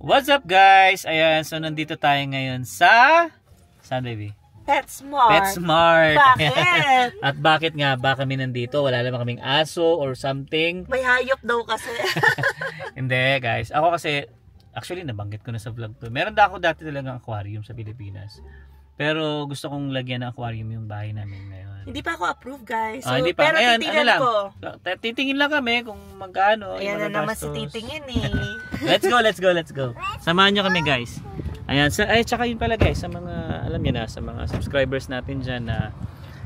What's up guys? Ayan, so nandito tayo ngayon sa... Saan baby? PetSmart. PetSmart. Bakit? At bakit nga ba kami nandito? Wala naman kaming aso or something. May hayop daw kasi. Hindi guys. Ako kasi, actually nabanggit ko na sa vlog to. Meron ako dati talagang aquarium sa Pilipinas. Pero gusto kong lagyan ng aquarium yung bahay namin ngayon. Hindi pa ako approved guys. So, hindi pa. Pero Ayan, titingnan lang. ko. Titingin lang kami kung magkano. Ayan na naman si titingin eh. Let's go. Samahan nyo kami guys. Ayan, tsaka yun pala guys, sa mga, alam niyo na, sa mga subscribers natin dyan na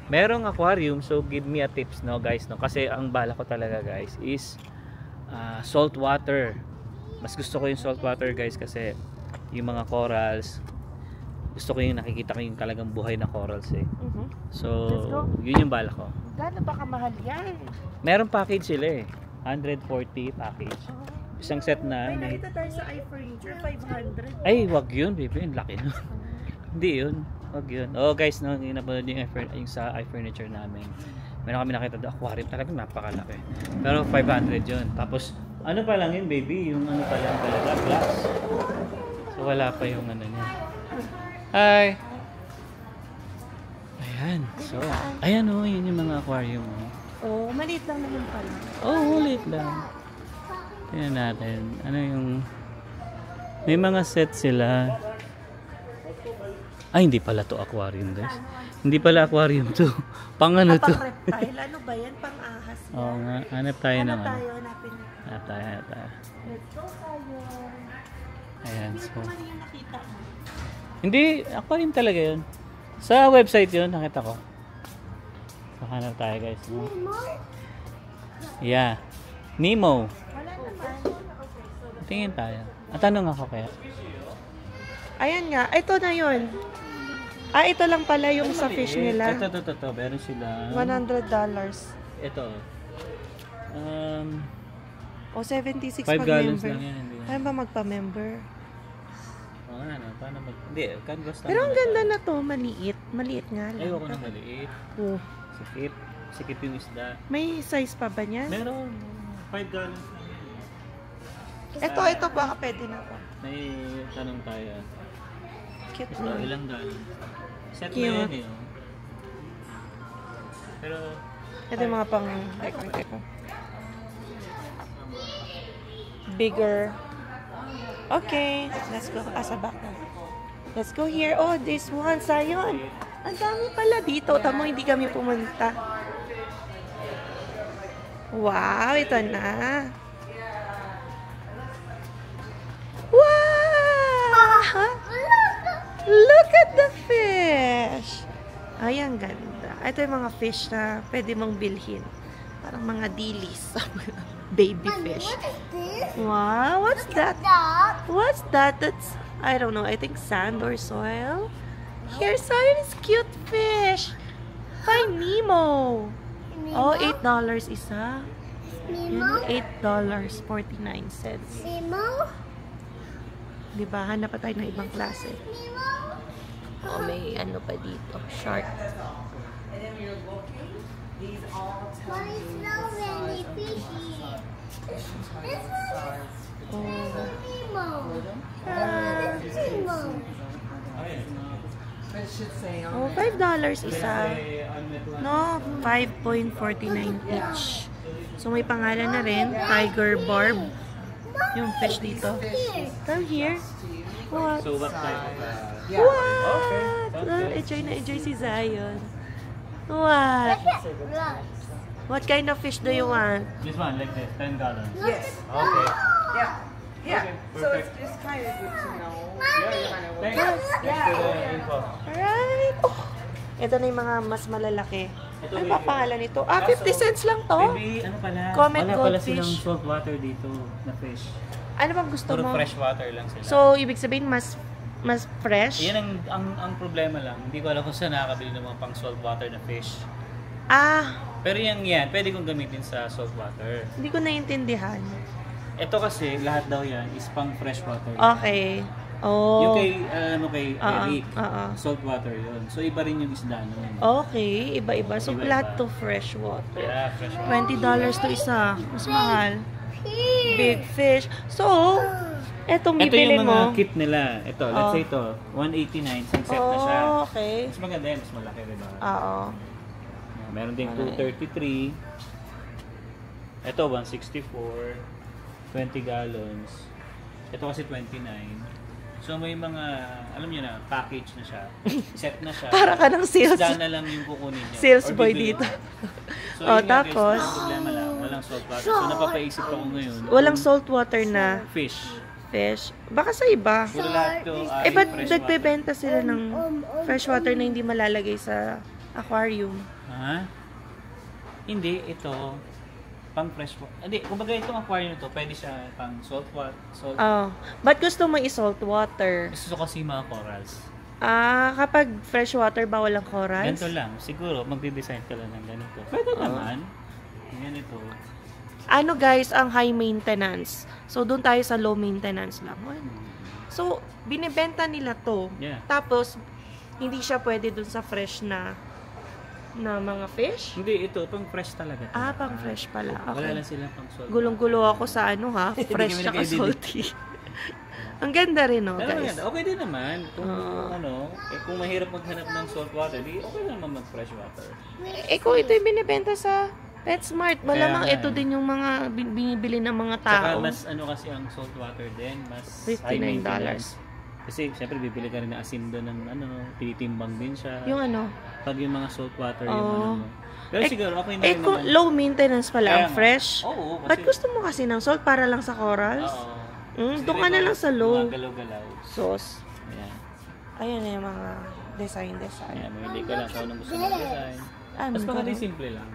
merong aquarium, so give me a tips no guys, no? Kasi ang bala ko talaga guys is salt water. Mas gusto ko yung salt water guys kasi yung mga corals, gusto ko yung nakikita ko yung talagang buhay na corals eh. So, yun yung bala ko. Gaano ba kamahal yan? Merong package sila eh. 140 package. Isang set na. May nakita tayo sa iFurniture, 500. Ay, wag yun baby. Ang laki no. Hindi yun. Wag yun. Oh guys, no, napanood yung sa iFurniture namin. Meron kami nakita doon. Aquarium talagang napakalaki. Pero 500 yun. Tapos, ano pa lang yun baby? Yung ano pa lang talaga, glass. So, wala pa yung ano niya. Hi! Ayan. So, ayan o. Yun yung mga aquarium o. Oh, maliit lang naman pala. Oh, maliit lang. Tingnan natin. Ano yung... May mga set sila. Ay, hindi pala to aquarium guys. Hindi pala aquarium to. Pang ano to? Pang reptile. Ano ba yan? Pang ahas yan. Oo nga. Hanap tayo ng ano. Hanapin. Hanap tayo. Let's go tayo. Ayan. So. Hindi ko man yung nakita mo. Hindi. Aquarium talaga yun. Sa website yun. Nakita ko. So, hanap tayo guys. No? Yeah. Nemo. Wala naman. Tingin tayo. At tanong ako kaya. Ayan nga. Ito na yun. Ito lang pala yung sa fish nila. Ito. Meron sila. $100. Ito. O 76 $5 pag-member. lang yan. Hindi. Ano ba magpa-member? Oo nga, no? Paano mag... Hindi, kan gusto. Pero ang ganda na to. Maliit. Maliit nga lang. Ayoko na maliit. Oh. Sikip yung isda. May size pa ba niya? Meron. $5. Ito baka pwede na to. May tanong tayo. Cute Ito, na. ilang $? Set Cute. na yan eh. Oh. Pero... Ito yung mga pang... Teka. Bigger. Okay. Let's go. Sa back na. Let's go here. Oh, this one. Sayon. Ang dami pala dito. Tamo, hindi kami pumunta. Wow, ito na. Wow! Look at the fish! Ay, ang ganda. Ito yung mga fish na pwede mong bilhin. Parang mga dilis. Baby fish. Wow, what's that? What's that? That's, I don't know, I think sand or soil. Here's this cute fish. Find Nemo. Oh, $8 isa. Nemo? $8.49. Nemo? Diba? Hanap pa tayo ng ibang klase. Oh, may ano pa dito. Shark. But it's not really fishy. This one is Nemo. This is Nemo. Oh, $5 isa. No, 5.49 each. So, may pangalan na rin. Tiger barb. Yung fish dito. Come here. What? So, what type of... What? Enjoy na enjoy si Zion. What? What kind of fish do you want? This one, like this, $10. Yes. Okay. Yeah. Okay, So perfect. it's just kind of good to know. Thanks for the info. Alright. Oh, ito na yung mga mas malalaki. Ito, Ano baby. ba pangalan nito? 50 cents lang to. Baby, ano pala? Comet Wala pala goldfish. silang salt water dito na fish. Ano bang gusto Puro mo? fresh water lang sila. So, ibig sabihin mas fresh? Yan ang problema lang. Hindi ko alam kung saan nakakabili ng mga pang salt water na fish. Pero yan, pwede kong gamitin sa salt water. Hindi ko naiintindihan. Ito kasi, lahat daw yan is pang fresh water. Okay. Oh. Yung kay Eric, Oo. salt water yun. So, iba rin yung isda nun. Okay, iba-iba. So, Iba-iba. lahat to fresh water. Yeah, fresh water. $20 to isa. Mas mahal. Big fish. So, Etong Ito bibili yung mga mo. kit nila. Ito, let's Oh. say ito, 189, isang set na siya. Oh, okay. Mas maganda yan, mas malaki, diba? Oo. Meron din 233. Ito, 164. 20 gallons. Ito kasi 29. So may mga, alam niyo na, package na siya. Set na siya. Para ka ng sales. Isda na lang yung kukunin niyo. Sales Or boy bibili dito. mo. So Oh, yun nga, guys, tapos? ang problema lang, walang salt water. So napapaisip ako ngayon. Walang salt water na Fish. fish. Baka sa iba. Puro lahat to, Eh, ba't fresh water. nagbebenta sila ng fresh water na hindi malalagay sa aquarium? Ha? Hindi, ito pang fresh water. Hindi, kumbaga itong aquarium nito, pwede siya pang salt water. Salt. Oh. Ba't gusto mo i-salt water? Gusto ko kasi yung mga corals. Kapag fresh water ba walang corals? Ganito lang. Siguro, magde-design ka lang ng ganito. Pwede naman. Ganito. Ano guys, ang high maintenance. So, doon tayo sa low maintenance lang. So, binibenta nila to. Yeah. Tapos, hindi siya pwede doon sa fresh na mga fish. Hindi, ito, pang fresh talaga. to. Pang fresh pala. Wala Okay. lang silang pang salt. Gulong-gulo ako sa ano ha, fresh kami tsaka nag-edit. salty. Ang ganda rin, no, Pero guys. maganda. Okay din naman. Kung kung mahirap maghanap ng salt water, di okay naman mag-fresh water. Kung ito yung binibenta sa PetSmart, malamang Kaya nga ito din yung mga binibili ng mga Saka tao. mas kasi ang salt water din, mas high $59. maintenance. Kasi syempre bibili ka rin ng asin doon ng titimbang din siya. Yung ano? Pag yung mga salt water yung Oo. mo. Pero siguro okay na rin Kung naman. low maintenance pala Kaya ang nga. fresh. Oo, kasi Ba't gusto mo kasi ng salt para lang sa corals? Oo. Doon ka na lang sa low. Mga galaw-galaw. Sauce. Ayan. Ayan na yung mga design. Ayan, mamili ka lang kung anong gusto mong design. Ano Mas ka maganda na? yung simple lang.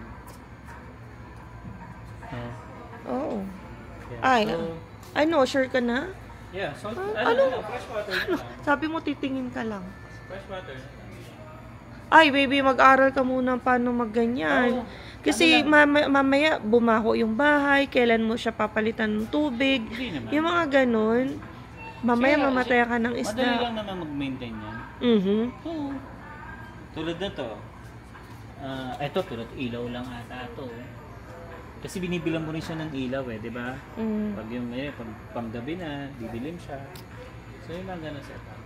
Oo. Yeah. Ay, So, ano, sure ka na? yeah, salt, ano? fresh water na lang. Sabi mo titingin ka lang. Fresh water. Ay, baby, mag-aral ka muna paano magganyan. Oo. Kasi Ano mamaya bumaho yung bahay, kailan mo siya papalitan ng tubig. Hindi naman. Yung mga ganun, mamaya Kaya, mamatay ka ng Madali isda. lang naman mag-maintain yan. Oo. Tulad na to. Ito, tulad ilaw lang ata to. Kasi binibilang mo rin siya ng ilaw di ba? Pag yung pag panggabi na, didilim siya. So yung mga ganun setup.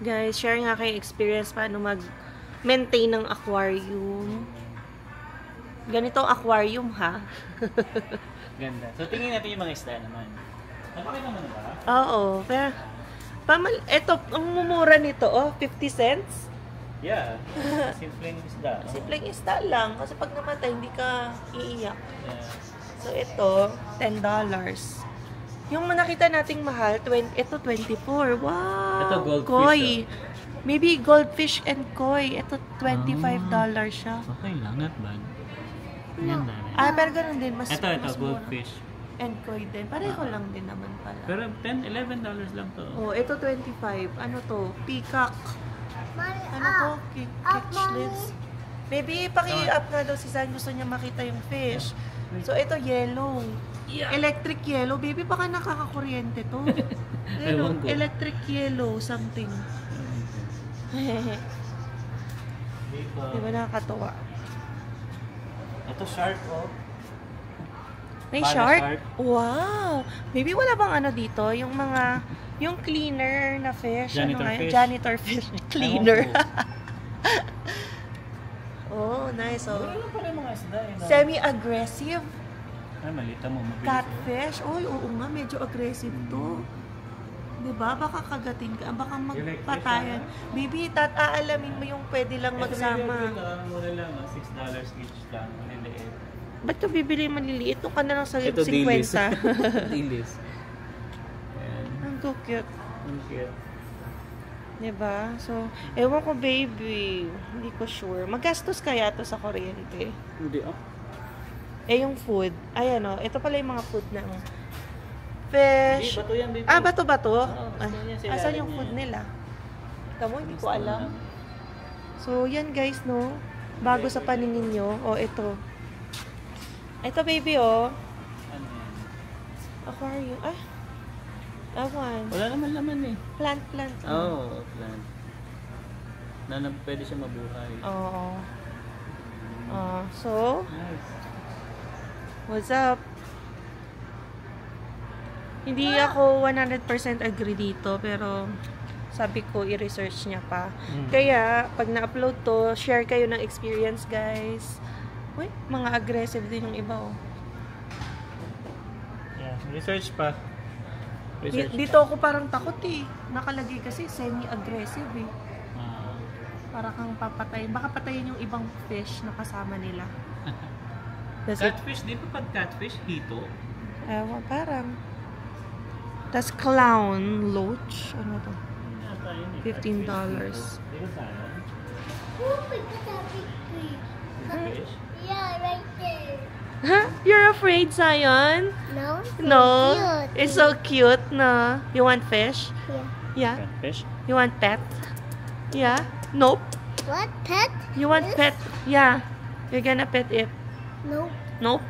Guys, share nga kayo experience paano mag-maintain ng aquarium. Ganito ang aquarium, ha? Ganda. So tingin natin yung mga isda naman. Nakakita mo na ba? Oo. Pero, eto, ang mumura nito, 50 cents. Yeah. Simpleng isda. Simpleng isda lang. Kasi pag namatay, hindi ka iiyak. Yeah. So, ito, $10. Yung nakita nating mahal, ito 24. Wow! Ito, goldfish, Koi. Maybe goldfish and koi. Ito, $25 siya. Okay lang, not bad. Yan na. Pero ganun din. Mas, Ito, mas mura. goldfish. And koi din. Pareho lang din naman pala. Pero $10, $11 lang to. Oh, ito 25. Ano to? Peacock. Ano to? Catch lids. Maybe paki-up nga daw si San. Gusto niya makita yung fish. So, ito yellow. Electric yellow. Baby, baka nakakakuryente to. Ewan ko. Electric yellow something. Dito. Diba nakakatawa? Ito shark, May Pala shark? shark. Wow! Maybe wala bang ano dito? Yung cleaner na fish. Janitor nga yun? fish. Janitor fish. Cleaner. Ewan Oh, nice. Oh. Wala lang pala yung mga isda. Semi-aggressive Ay, malita mo. Mabilis. catfish. Uy, oo nga, medyo aggressive to. Diba? Baka kagatin ka. Baka magpatayan. Baby, aalamin mo yung pwede lang magsama. Mura lang, $6 each lang. Maliliit. Ba't ka bibili maliliit? Ito ka na lang sa Ito, 50. dilis. Dilis. Ayan. Ang cute. Ang cute. Diba? So, ewan ko baby. Hindi ko sure. Magastos kaya to sa kuryente. Hindi, Yung food. Ayan o. Ito pala yung mga food ng fish. Bato yan, baby. Bato-bato? gusto niya sila Asan rin yung niya. food nila? Tamo, hindi ko Gusto alam. lang. So, yan guys, no? Bago sa paningin nyo. Ito. Ito, baby, Ano yan? aquarium. Awan. Wala naman laman eh. Plant. Oh, plant. Pwede siya mabuhay. Oo. So, Nice. what's up? Hindi ako 100% agree dito, pero sabi ko, i-research niya pa. Kaya, pag na-upload to, share kayo ng experience, guys. Uy, mga aggressive din yung iba, oh. Yeah, research pa. Research Dito ako parang takot, eh. Nakalagay kasi semi-aggressive, eh. Para kang papatay. Baka patayin yung ibang fish na kasama nila. Catfish, di ba pag catfish dito? Ewan, parang. Tas clown loach. Ano to? $15. Oh my god, that big fish. Catfish? Yeah, right there. Huh? You're afraid, Zion? No? No. Cute. It's so cute, no? You want fish? Yeah. Yeah. Catfish? You want pet? Yeah. Nope. What? Pet? You want This? pet? Yeah. You're gonna pet it. No. Nope.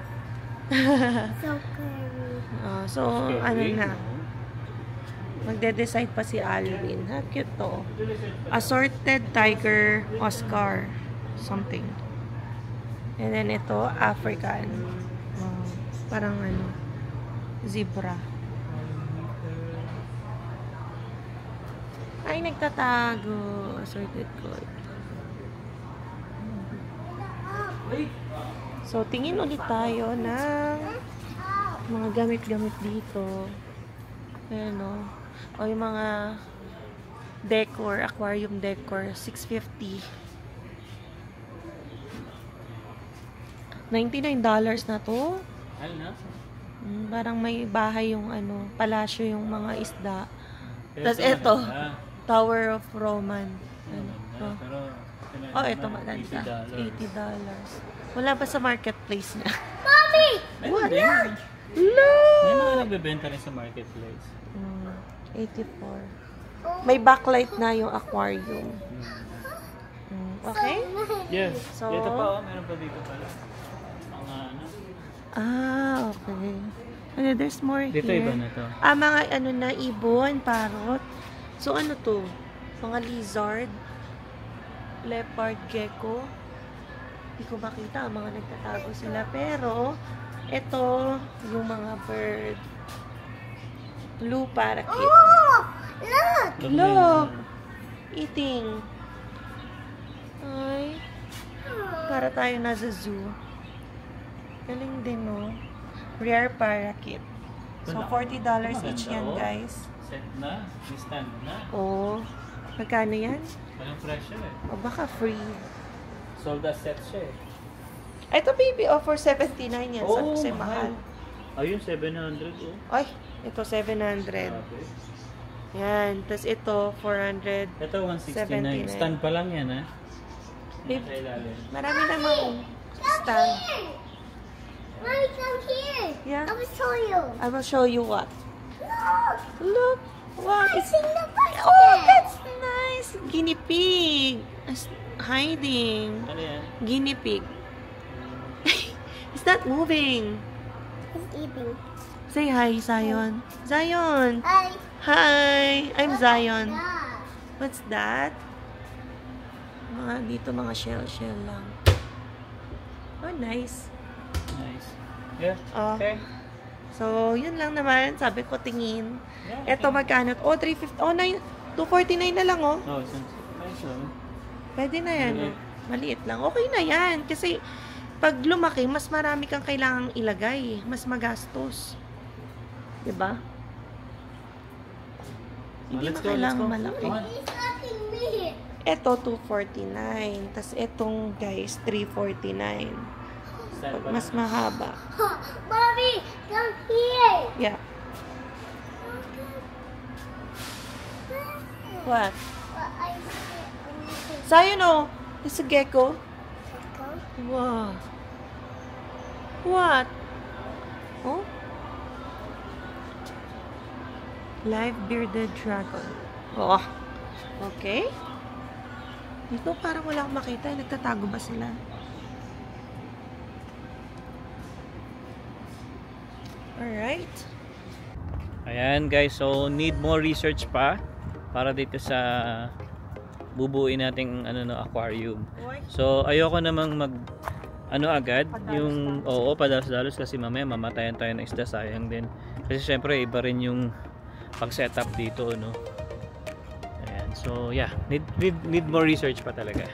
So scary. So, ano na? Magde-decide pa si Alvin. Ha? Cute to. Assorted tiger Oscar. Something. And then ito, African. Parang ano, zebra. Ay, nagtatago. Assorted gold. So, tingin ulit tayo ng mga gamit-gamit dito. Ayan, o. O yung mga decor, aquarium decor, $6.50. $99 na to. Ano na? Parang may bahay yung ano, palasyo yung mga isda. Pero Tapos ito ito, maganda. Tower of Roman. Ano? Maganda, pero Oh, ito maganda. $80. Wala ba sa marketplace na? Mommy! What? Look! May mga nagbebenta rin sa marketplace. 84. May backlight na yung aquarium. Okay? Yes. So- Ito pa, meron pa dito pala. Mga ano. Okay. Ano, there's more Dito here. iba na to. Mga ano na, ibon, parrot. So, ano to? Mga lizard, leopard, gecko. Hindi ko makita, mga nagtatago sila. Pero, ito, yung mga bird. Blue parakeet. Oh! Look! Look! Eating. Ay. Para tayo nasa zoo. Galing din, no? Rare parakeet. So, $40 each yan, guys. Set na. May stand na. Oh. Magkano yan? Walang presyo eh. O, baka free. Sold as set siya eh. Ito, baby, for $79 yan. Sabi ko sa'yo, mahal. Ayun, 700 oh. Ay, ito, $700. Grabe. Yan. Tapos ito, $400. Ito, 169. 79. Stand pa lang yan ha. Babe, Nasa ilalim. marami namang stand. Mommy, come here. Yeah. I will show you. I will show you what. Look! Look. Wow, I it's... seen the basket. Oh, that's nice. Guinea pig. Hiding. Ano yan? Guinea pig. It's not moving. It's eating. Say hi, Zion. Zion. Hi. Hi. I'm Zion. Yeah. What's that? Mga dito, mga shell lang. Oh, nice. Nice. Yeah. Oh. Okay. So, yun lang naman. Sabi ko, tingin. Yeah, Ito, magkano? Oh, $350. Oh, $249 na lang, oh. Oh, nice one. Pwede na yan. Oh. Maliit lang. Okay na yan. Kasi, pag lumaki, mas marami kang kailangang ilagay. Mas magastos. Diba? Hindi Let's na go, kailangan let's go. malaki. Come on. He's looking me. Ito, $249. Tapos, itong, guys, $349. Stand pa Mas lang. mahaba. Mommy, come here. Yeah. What? I see. Zion, oh. It's a gecko. Go. Wow. What? Oh? Live bearded dragon. Oh. Okay. Dito parang wala akong makita. Nagtatago ba sila? Alright. Ayan guys, so need more research pa para dito sa bubuuin nating ano no aquarium. So ayoko namang mag ano agad, yung padalos-dalos kasi mamaya mamatayan tayo ng isda, sayang din. Kasi syempre iba rin yung pag-setup dito, no. Ayan. So yeah, need more research pa talaga.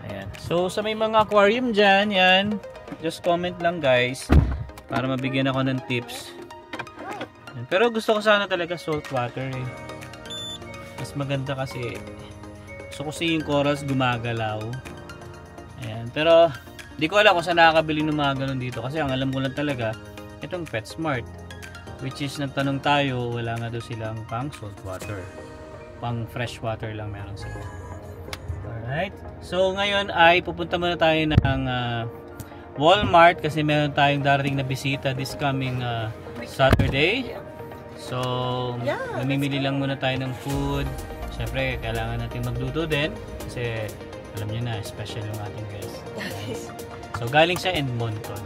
Ayan. So sa may mga aquarium diyan, yan, just comment lang guys para mabigyan ako ng tips. Ayan. Pero gusto ko sana talaga salt water eh. Mas maganda kasi gusto ko yung corals gumagalaw. Ayan. Pero di ko alam kung saan nakakabili ng mga ganun dito kasi ang alam ko lang talaga itong PetSmart, which is nagtanong tayo, wala nga daw silang pang salt water, pang fresh water lang meron sila. Alright, so ngayon ay pupunta muna tayo ng Walmart kasi meron tayong darating na bisita this coming Saturday. So namimili lang muna tayo ng food. Syempre kailangan natin magluto din kasi alam niyo na special yung ating guest. So galing siya Edmonton.